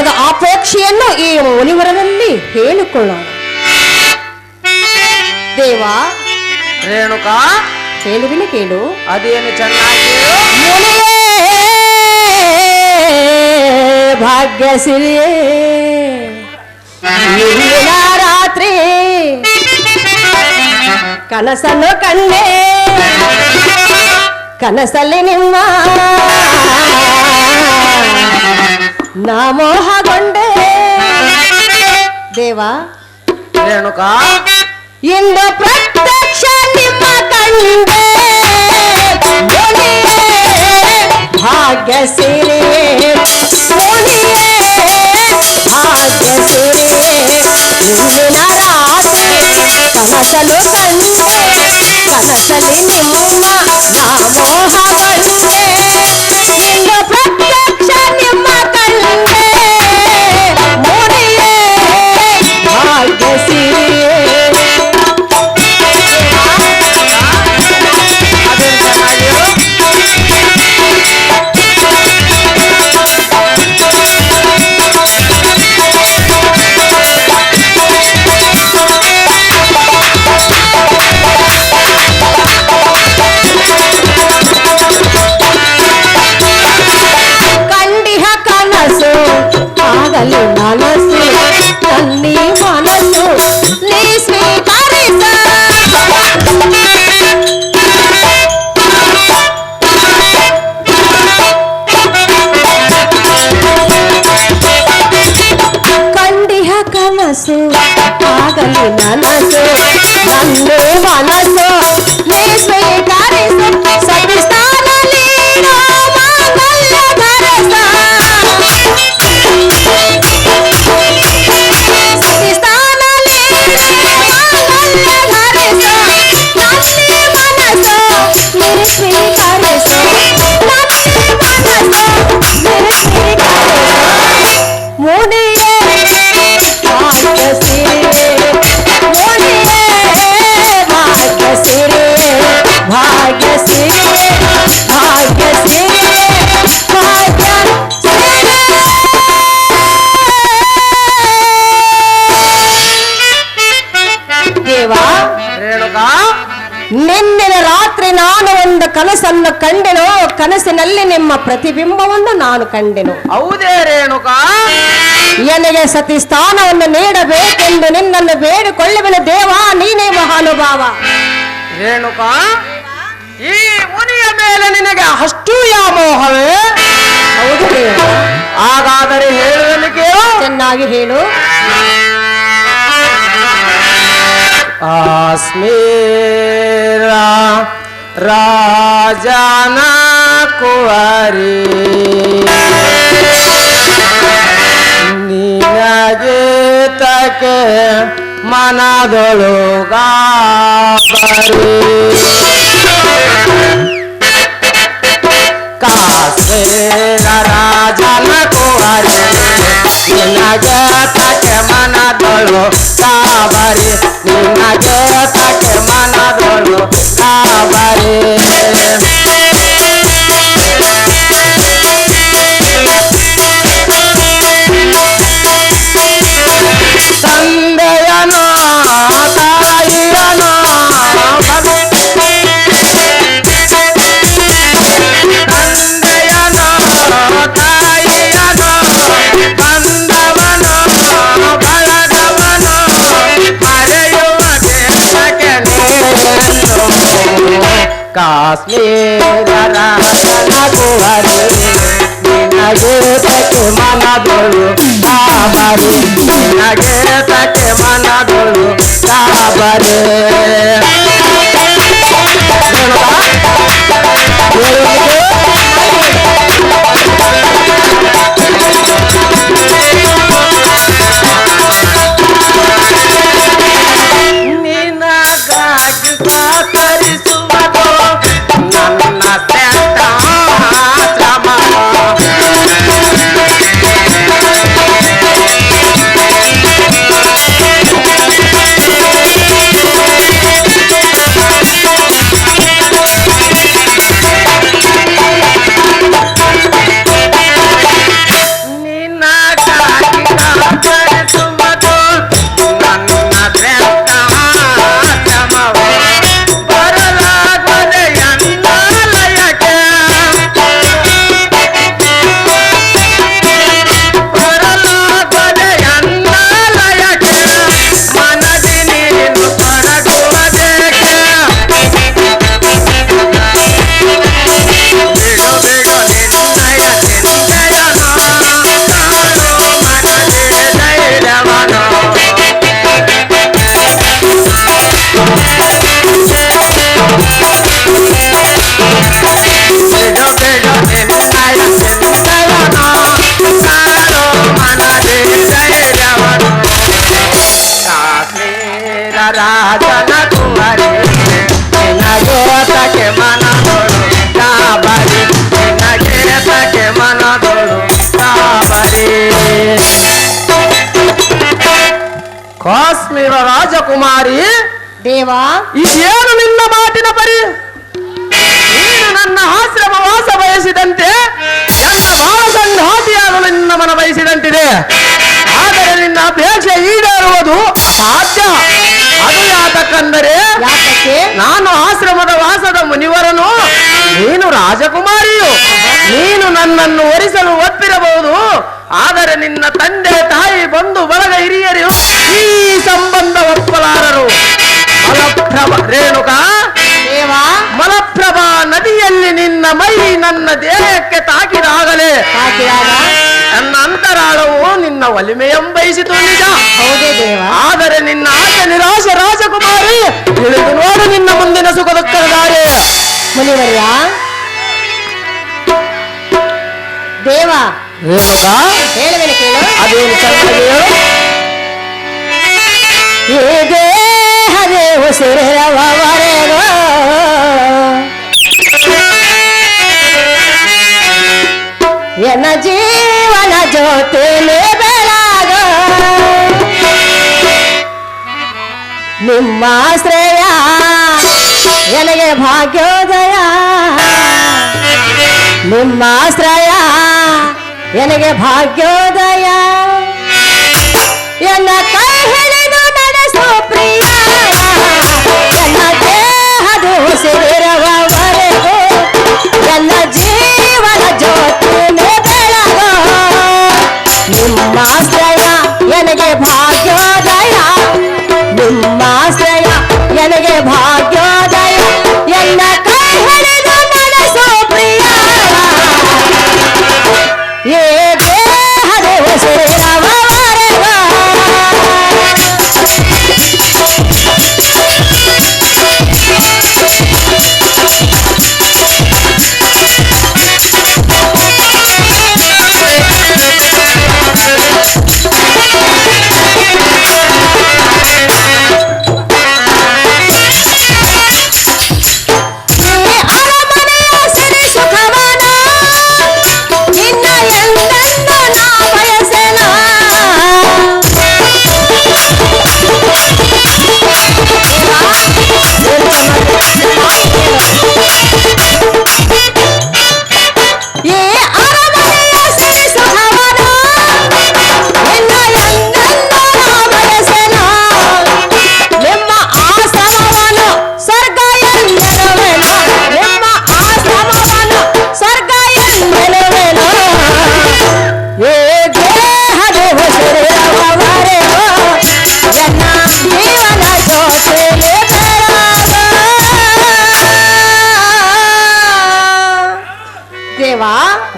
ಮನದ ಅಪೇಕ್ಷೆಯನ್ನು ಈ ಮುನಿವರನಲ್ಲಿ ಹೇಳಿಕೊಳ್ಳೋಣ. ದೇವ ರೇಣುಕಾ, ಹೇಳುವಿನ ಕೇಳು. ಅದೇನು ಚೆನ್ನಾಗಿ ಭಾಗ್ಯಸಿರಿಯೇ ಇಂದಿನ ರಾತ್ರಿ ಕನಸನ್ನು ಕಂಡೆ, ಕನಸಲ್ಲಿ ನಿಮ್ಮ ನಾ ಮೋಹಗೊಂಡೆ. ದೇವ ರೇಣುಕಾ, ಇಂದು ಪ್ರತ್ಯಕ್ಷ ನಿಮ್ಮ ಕಂಡೆ, ಭಾಗ್ಯ ಸಿರಿಯೇ ಭಾಗ್ಯ ಸಿರಿಯೇ ಇಂದಿನ ರಾತ್ರಿ ಕನಸಲು ಕಂಡೆ, ಕನಸಲಿ ನಿಮ್ಮ ನಾ ಮೋಹಗೊಂಡೆ. ಇಂದು ಪ್ರತ್ಯಕ್ಷ ನಿಮ್ಮ ಕಂಡೆ, ಮೋಡಿಯೇ ಭಾಗ್ಯ ಸಿರಿಯೇ. ಅದೇನು ಚೆನ್ನಾಗಿ ಕಂಡಿಹ ಕನಸು ಆಗಲಿ ನನಸು, ತನ್ನಿ ಮನಸ್ಸು ನೀ ಸ್ವೀಕರಿಸ. ಕಂಡಿಹ ಕನಸು ಆಗಲಿ ನನಸು, ನನ್ನೇ ಮನಸ್ಸು ನೀ ಸ್ವೀಕರಿಸು. ಸತಿಸ್ಥಾನದಲ್ಲಿ ಮಾಂಗಲ್ಯ ಧರಸ, ಸತಿಸ್ಥಾನದಲ್ಲಿ ಮಾಂಗಲ್ಯ ಧರಸ. ನನ್ನೇ ಮನಸ್ಸು ನೀ ಸ್ವೀಕರಿಸು, ನನ್ನೇ ಮನಸ್ಸು ನೀ ಸ್ವೀಕರಿಸು. ಮುನಿಯೇ ಭಾಗ್ಯ ಸಿರಿಯೇ, ಮುನಿಯೇ ಭಾಗ್ಯ ಸಿರಿಯೇ, ಭಾಗ್ಯ ಸಿರಿಯೇ, ಭಾಗ್ಯ ಸಿರಿಯೇ, ಭಾಗ್ಯ ಸಿರಿಯೇ. ದೇವ ರೇಣುಕಾ, ನಿನ್ನೆ ರಾತ್ರಿ ನಾನು ಒಂದು ಕನಸನ್ನು ಕಂಡೆನು, ಕನಸಿನಲ್ಲಿ ನಿಮ್ಮ ಪ್ರತಿಬಿಂಬವನ್ನು ನಾನು ಕಂಡೆನು. ಹೌದೇ ರೇಣುಕಾ? ನನಗೆ ಸತಿ ಸ್ಥಾನವನ್ನು ನೀಡಬೇಕೆಂದು ನಿನ್ನನ್ನು ಬೇಡಿಕೊಳ್ಳುವೆನು ದೇವ, ನೀನೇ ಮಹಾನುಭಾವ. ರೇಣುಕಾ, ಈ ಮುನಿಯ ಮೇಲೆ ನಿನಗೆ ಅಷ್ಟು ವ್ಯಾಮೋಹವೇ? ಹೌದು ದೇವ. ಹಾಗಾದರೆ ಹೇಳುವನು ಕೇಳು. ಚೆನ್ನಾಗಿ ಹೇಳು. ಕಾಶ್ಮೀರ ರಾಜನ ಕುವರಿ ನಿನಗೆ ತಕ್ಕೆ ಮನದೊಳು ಗಾಬರಿ. ಕಾಶ್ಮೀರ ರಾಜನ ಕುವರಿ ನಿನಗೆ ತಕ್ಕೆ ಮನದೊಳು ಗಾಬರಿ, ನಿನಗೆ ತಕ್ಕೆ ಮನದೊಳು ಗಾಬರಿ. ತಂದೆಯನೋ ತಾಯಿಯನೋ ತಂದೆಯನೋ ತಾಯಿಯನೋ ಬಂದವನೋ ಬಳಗವನೋ ಮರೆಯುವ ದೇಶಕ್ಕೆ ನೀನು. ಕಾಶ್ಮೀರ ರಾಜನ ಕುವರಿ ನಿನಗೆ ತಕ್ಕೆ ಮನದೊಳು ಗಾಬರಿ, ನಿನಗೆ ತಕ್ಕೆ ಮನದೊಳು ಗಾಬರಿ. ನಿನಗಾಗಿ ಸಹಕರಿಸುವುದು ನನ್ನ ಸೆಂಟ ಶ್ರಮ. ದೇವಾ, ಇದೇನು ನಿನ್ನ ಮಾತಿನ ಪರಿ? ನೀನು ನನ್ನ ಆಶ್ರಮ ವಾಸ ಬಯಸಿದಂತೆ ನನ್ನ ಬಾಳ ಸಂಗಾತಿಯಾಗಲು ನಿನ್ನ ಮನ ಬಯಸಿದಂತಿದೆ. ಆದರೆ ನಿನ್ನ ಅಪೇಕ್ಷೆ ಈಡೇರುವುದು ಅಸಾಧ್ಯ. ಅದು ಯಾತಕ್ಕಂದರೆ ಯಾತಕ್ಕೆ? ನಾನು ಆಶ್ರಮದ ವಾಸದ ಮುನಿವರನು, ನೀನು ರಾಜಕುಮಾರಿಯು. ನೀನು ನನ್ನನ್ನು ವರಿಸಲು ಒಪ್ಪಿರಬಹುದು, ಆದರೆ ನಿನ್ನ ತಂದೆ ತಾಯಿ ಬಂಧು ಬಳಗ ಹಿರಿಯರು ಈ ಸಂಬಂಧ ಒಪ್ಪಲಾರರು. ಮಲಪ್ರಭಾ ರೇಣುಕಾ, ದೇವಾ, ಮಲಪ್ರಭಾ ನದಿಯಲ್ಲಿ ನಿನ್ನ ಮೈ ನನ್ನ ದೇಹಕ್ಕೆ ತಾಕಿದಾಗಲೇ ನನ್ನ ಅಂತರಾಳವು ನಿನ್ನ ಒಲಿಮೆಯಂಬಯಿಸಿತು ನಿಜ. ಹೌದೇ ದೇವ. ಆದರೆ ನಿನ್ನ ಆಸೆ ನಿರಾಶ ರಾಜಕುಮಾರಿ, ತಿಳಿದು ನೋಡು ನಿನ್ನ ಮುಂದಿನ ಸುಖ ದುಃಖದ ದಾರಿ. ಮುನಿವರ್ಯ, ದೇವ, ರೇಣುಕಾ, ಹೇಳುವೆನು ಕೇಳು. ಅದೇನು ಚೆನ್ನಾಗಿ ಹೇಳು. ಹೇಗೆ ಹರೇ ಉಸಿರವರೆಗೂ ಎನ್ನ ಜೀವನ ಜ್ಯೋತಿಲಿ ಬೆಳಗ ನಿಮ್ಮಾಶ್ರಯ ನನಗೆ ಭಾಗ್ಯೋದಯ, ನಿಮ್ಮಾಶ್ರಯ ನನಗೆ ಭಾಗ್ಯೋದಯ. ಎನ್ನ ಕೈ ಹಿಡಿದು ನಡೆಸೋ ಪ್ರಿಯ, ಎನ್ನ ದೇಹದ ಉಸಿರಿರುವವರೆಗೂ ಎನ್ನ ಜೀವನ ಜ್ಯೋತಿನೇ ಬೆಳಗೋ. ನಿಮ್ಮಾಶ್ರಯ ನನಗೆ ಭಾಗ್ಯೋದಯ, ನಿಮ್ಮಾಶ್ರಯ ನನಗೆ ಭಾಗ್ಯೋದಯ. ಎನ್ನ ಕೈ ಹಿಡಿದು ನಡೆಸೋ ಪ್ರಿಯ, ಏ ದೇಹದ ಉಸಿರಿರುವವರೆಗೂ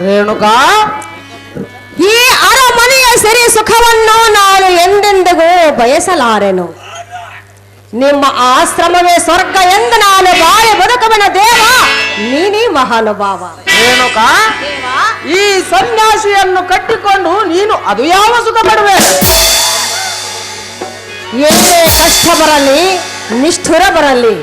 ರೇಣುಕಾ, ಈ ಅರಮನೆಯ ಸಿರಿ ಸುಖವನ್ನು ನಾನು ಎಂದೆಂದಿಗೂ ಬಯಸಲಾರೆನು. ನಿಮ್ಮ ಆಶ್ರಮವೇ ಸ್ವರ್ಗ ಎಂದು ನಾನು ಬಾಳಿ ಬದುಕುವನ ದೇವ, ನೀನೇ ಮಹಾನುಭಾವ. ರೇಣುಕಾ, ಈ ಸನ್ಯಾಸಿಯನ್ನು ಕಟ್ಟಿಕೊಂಡು ನೀನು ಅದು ಯಾವ ಸುಖ ಪಡುವೆ? ಏನೇ ಕಷ್ಟ ಬರಲಿ, ನಿಷ್ಠುರ ಬರಲಿ,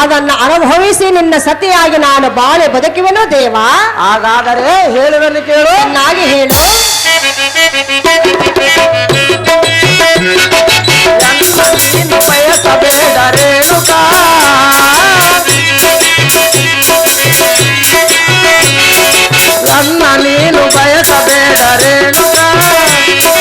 ಅದನ್ನು ಅನುಭವಿಸಿ ನಿನ್ನ ಸತಿಯಾಗಿ ನಾನು ಬಾಳೆ ಬದುಕುವೆನು ದೇವ. ಹಾಗಾದರೆ ಹೇಳುವೆನು ಕೇಳು. ಚೆನ್ನಾಗಿ ಹೇಳು.